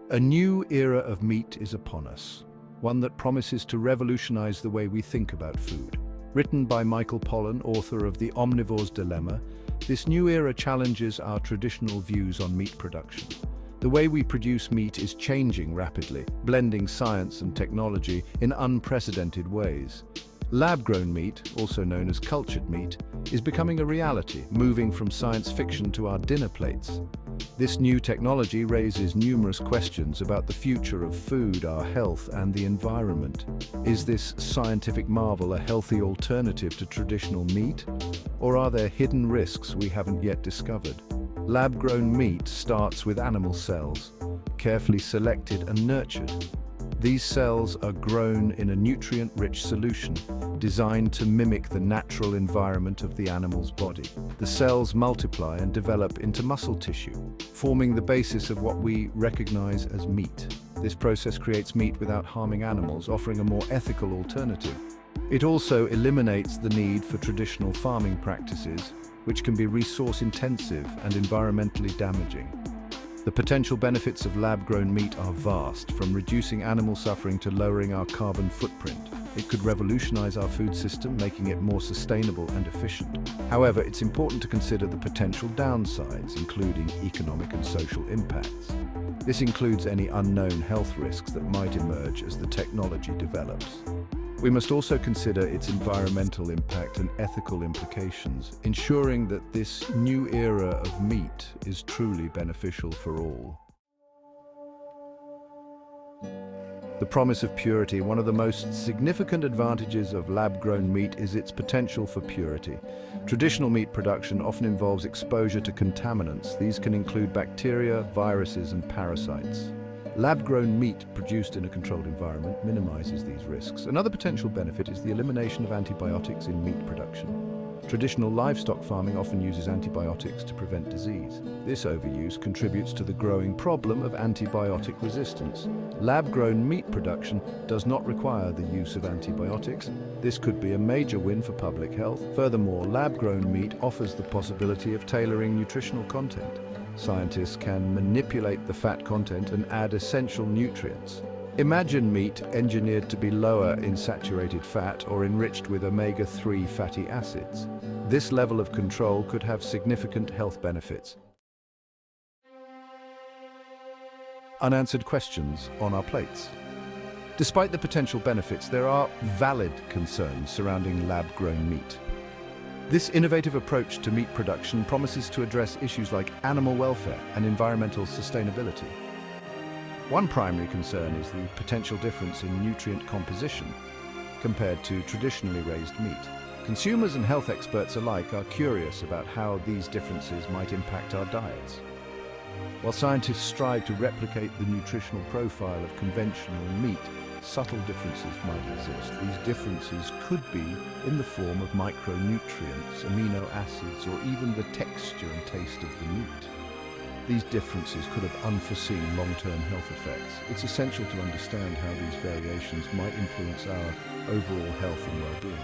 A new era of meat is upon us, one that promises to revolutionize the way we think about food. Written by Michael Pollan, author of The Omnivore's Dilemma, this new era challenges our traditional views on meat production. The way we produce meat is changing rapidly, blending science and technology in unprecedented ways. Lab-grown meat, also known as cultured meat, is becoming a reality, moving from science fiction to our dinner plates. This new technology raises numerous questions about the future of food, our health, and the environment. Is this scientific marvel a healthy alternative to traditional meat? Or are there hidden risks we haven't yet discovered? Lab-grown meat starts with animal cells, carefully selected and nurtured. These cells are grown in a nutrient-rich solution, designed to mimic the natural environment of the animal's body. The cells multiply and develop into muscle tissue, forming the basis of what we recognize as meat. This process creates meat without harming animals, offering a more ethical alternative. It also eliminates the need for traditional farming practices, which can be resource-intensive and environmentally damaging. The potential benefits of lab-grown meat are vast, from reducing animal suffering to lowering our carbon footprint. It could revolutionize our food system, making it more sustainable and efficient. However, it's important to consider the potential downsides, including economic and social impacts. This includes any unknown health risks that might emerge as the technology develops. We must also consider its environmental impact and ethical implications, ensuring that this new era of meat is truly beneficial for all. The promise of purity. One of the most significant advantages of lab-grown meat is its potential for purity. Traditional meat production often involves exposure to contaminants. These can include bacteria, viruses, and parasites. Lab-grown meat produced in a controlled environment minimizes these risks. Another potential benefit is the elimination of antibiotics in meat production. Traditional livestock farming often uses antibiotics to prevent disease. This overuse contributes to the growing problem of antibiotic resistance. Lab-grown meat production does not require the use of antibiotics. This could be a major win for public health. Furthermore, lab-grown meat offers the possibility of tailoring nutritional content. Scientists can manipulate the fat content and add essential nutrients. Imagine meat engineered to be lower in saturated fat or enriched with omega-3 fatty acids. This level of control could have significant health benefits. Unanswered questions on our plates. Despite the potential benefits, there are valid concerns surrounding lab-grown meat. This innovative approach to meat production promises to address issues like animal welfare and environmental sustainability. One primary concern is the potential difference in nutrient composition compared to traditionally raised meat. Consumers and health experts alike are curious about how these differences might impact our diets. While scientists strive to replicate the nutritional profile of conventional meat, subtle differences might exist. These differences could be in the form of micronutrients, amino acids, or even the texture and taste of the meat. These differences could have unforeseen long-term health effects. It's essential to understand how these variations might influence our overall health and well-being.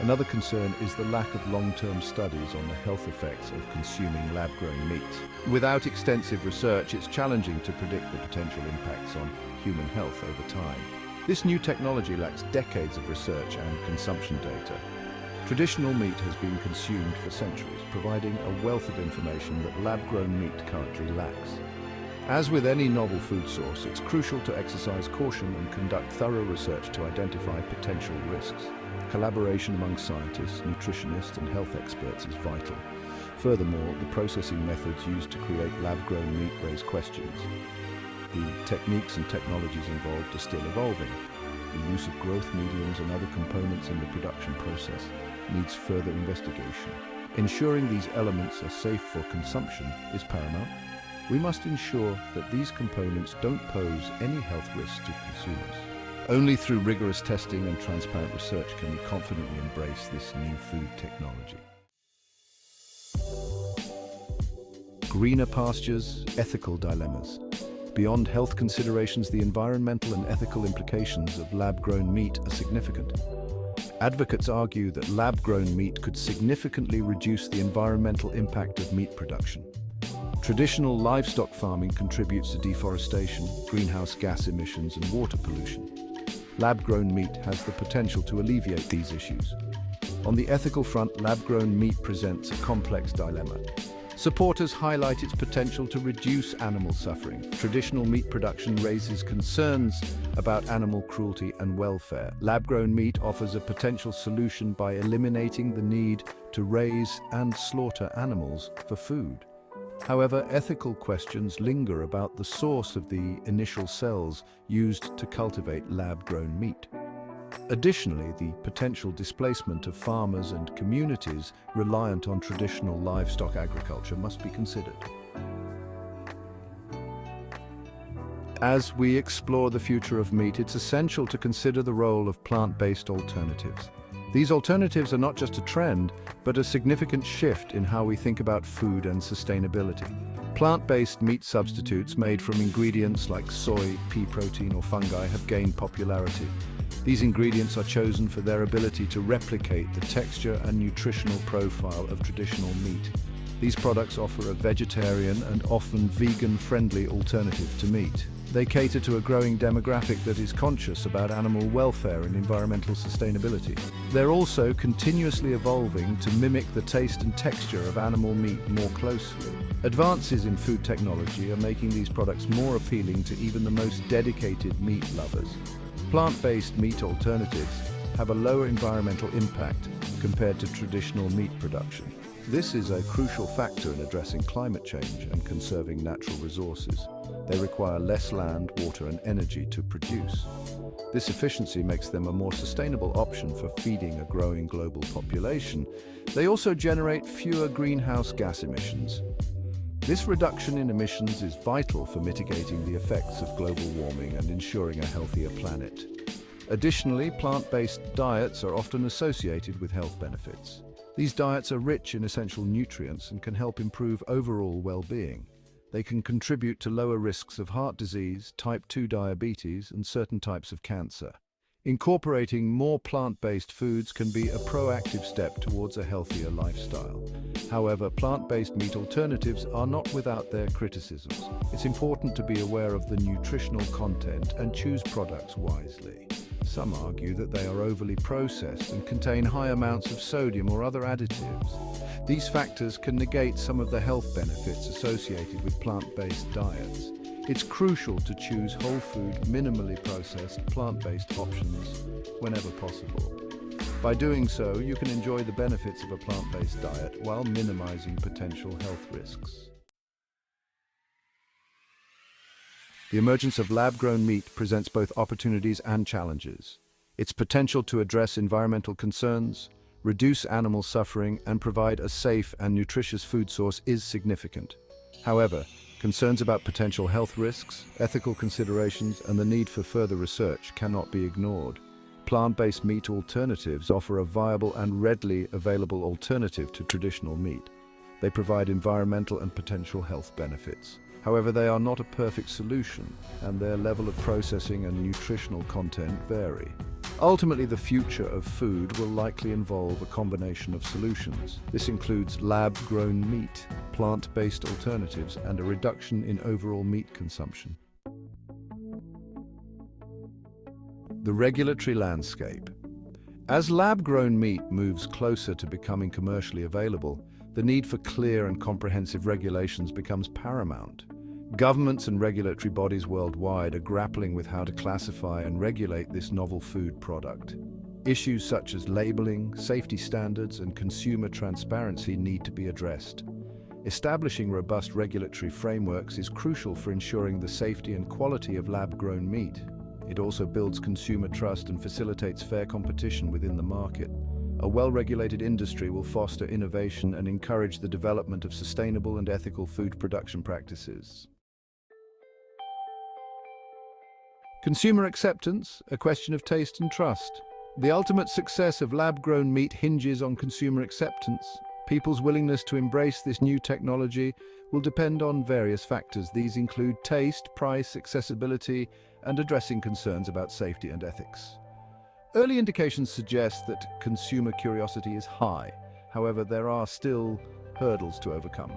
Another concern is the lack of long-term studies on the health effects of consuming lab-grown meat. Without extensive research, it's challenging to predict the potential impacts on human health over time. This new technology lacks decades of research and consumption data. Traditional meat has been consumed for centuries, providing a wealth of information that lab-grown meat currently lacks. As with any novel food source, it's crucial to exercise caution and conduct thorough research to identify potential risks. Collaboration among scientists, nutritionists, and health experts is vital. Furthermore, the processing methods used to create lab-grown meat raise questions. The techniques and technologies involved are still evolving. The use of growth mediums and other components in the production process needs further investigation. Ensuring these elements are safe for consumption is paramount. We must ensure that these components don't pose any health risks to consumers. Only through rigorous testing and transparent research can we confidently embrace this new food technology. Greener pastures, ethical dilemmas. Beyond health considerations, the environmental and ethical implications of lab-grown meat are significant. Advocates argue that lab-grown meat could significantly reduce the environmental impact of meat production. Traditional livestock farming contributes to deforestation, greenhouse gas emissions, and water pollution. Lab-grown meat has the potential to alleviate these issues. On the ethical front, lab-grown meat presents a complex dilemma. Supporters highlight its potential to reduce animal suffering. Traditional meat production raises concerns about animal cruelty and welfare. Lab-grown meat offers a potential solution by eliminating the need to raise and slaughter animals for food. However, ethical questions linger about the source of the initial cells used to cultivate lab-grown meat. Additionally, the potential displacement of farmers and communities reliant on traditional livestock agriculture must be considered. As we explore the future of meat, it's essential to consider the role of plant-based alternatives. These alternatives are not just a trend, but a significant shift in how we think about food and sustainability. Plant-based meat substitutes made from ingredients like soy, pea protein, or fungi have gained popularity. These ingredients are chosen for their ability to replicate the texture and nutritional profile of traditional meat. These products offer a vegetarian and often vegan-friendly alternative to meat. They cater to a growing demographic that is conscious about animal welfare and environmental sustainability. They're also continuously evolving to mimic the taste and texture of animal meat more closely. Advances in food technology are making these products more appealing to even the most dedicated meat lovers. Plant-based meat alternatives have a lower environmental impact compared to traditional meat production. This is a crucial factor in addressing climate change and conserving natural resources. They require less land, water, and energy to produce. This efficiency makes them a more sustainable option for feeding a growing global population. They also generate fewer greenhouse gas emissions. This reduction in emissions is vital for mitigating the effects of global warming and ensuring a healthier planet. Additionally, plant-based diets are often associated with health benefits. These diets are rich in essential nutrients and can help improve overall well-being. They can contribute to lower risks of heart disease, type 2 diabetes, and certain types of cancer. Incorporating more plant-based foods can be a proactive step towards a healthier lifestyle. However, plant-based meat alternatives are not without their criticisms. It's important to be aware of the nutritional content and choose products wisely. Some argue that they are overly processed and contain high amounts of sodium or other additives. These factors can negate some of the health benefits associated with plant-based diets. It's crucial to choose whole food, minimally processed, plant-based options whenever possible. By doing so, you can enjoy the benefits of a plant-based diet while minimizing potential health risks. The emergence of lab-grown meat presents both opportunities and challenges. Its potential to address environmental concerns, reduce animal suffering, and provide a safe and nutritious food source is significant. However, concerns about potential health risks, ethical considerations, and the need for further research cannot be ignored. Plant-based meat alternatives offer a viable and readily available alternative to traditional meat. They provide environmental and potential health benefits. However, they are not a perfect solution, and their level of processing and nutritional content vary. Ultimately, the future of food will likely involve a combination of solutions. This includes lab-grown meat, plant-based alternatives, and a reduction in overall meat consumption. The regulatory landscape. As lab-grown meat moves closer to becoming commercially available, the need for clear and comprehensive regulations becomes paramount. Governments and regulatory bodies worldwide are grappling with how to classify and regulate this novel food product. Issues such as labeling, safety standards, and consumer transparency need to be addressed. Establishing robust regulatory frameworks is crucial for ensuring the safety and quality of lab-grown meat. It also builds consumer trust and facilitates fair competition within the market. A well-regulated industry will foster innovation and encourage the development of sustainable and ethical food production practices. Consumer acceptance, a question of taste and trust. The ultimate success of lab-grown meat hinges on consumer acceptance. People's willingness to embrace this new technology will depend on various factors. These include taste, price, accessibility, and addressing concerns about safety and ethics. Early indications suggest that consumer curiosity is high. However, there are still hurdles to overcome.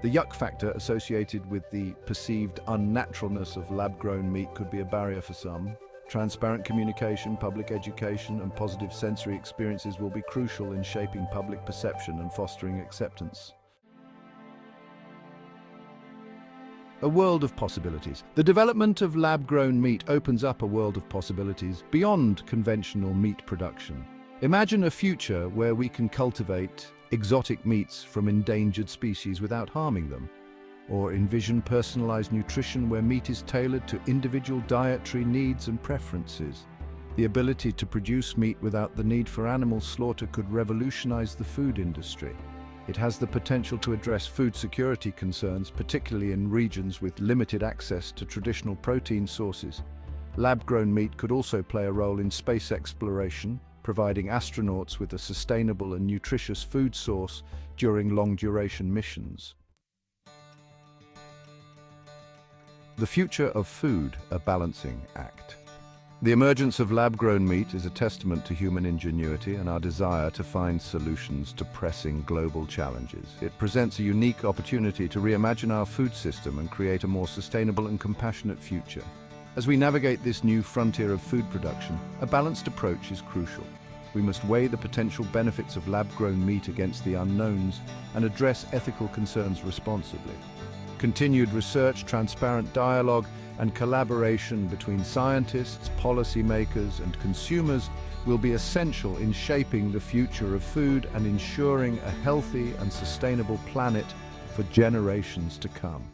The yuck factor associated with the perceived unnaturalness of lab-grown meat could be a barrier for some. Transparent communication, public education, and positive sensory experiences will be crucial in shaping public perception and fostering acceptance. A world of possibilities. The development of lab-grown meat opens up a world of possibilities beyond conventional meat production. Imagine a future where we can cultivate exotic meats from endangered species without harming them. Or envision personalized nutrition where meat is tailored to individual dietary needs and preferences. The ability to produce meat without the need for animal slaughter could revolutionize the food industry. It has the potential to address food security concerns, particularly in regions with limited access to traditional protein sources. Lab-grown meat could also play a role in space exploration, providing astronauts with a sustainable and nutritious food source during long-duration missions. The future of food, a balancing act. The emergence of lab-grown meat is a testament to human ingenuity and our desire to find solutions to pressing global challenges. It presents a unique opportunity to reimagine our food system and create a more sustainable and compassionate future. As we navigate this new frontier of food production, a balanced approach is crucial. We must weigh the potential benefits of lab-grown meat against the unknowns and address ethical concerns responsibly. Continued research, transparent dialogue, and collaboration between scientists, policymakers, and consumers will be essential in shaping the future of food and ensuring a healthy and sustainable planet for generations to come.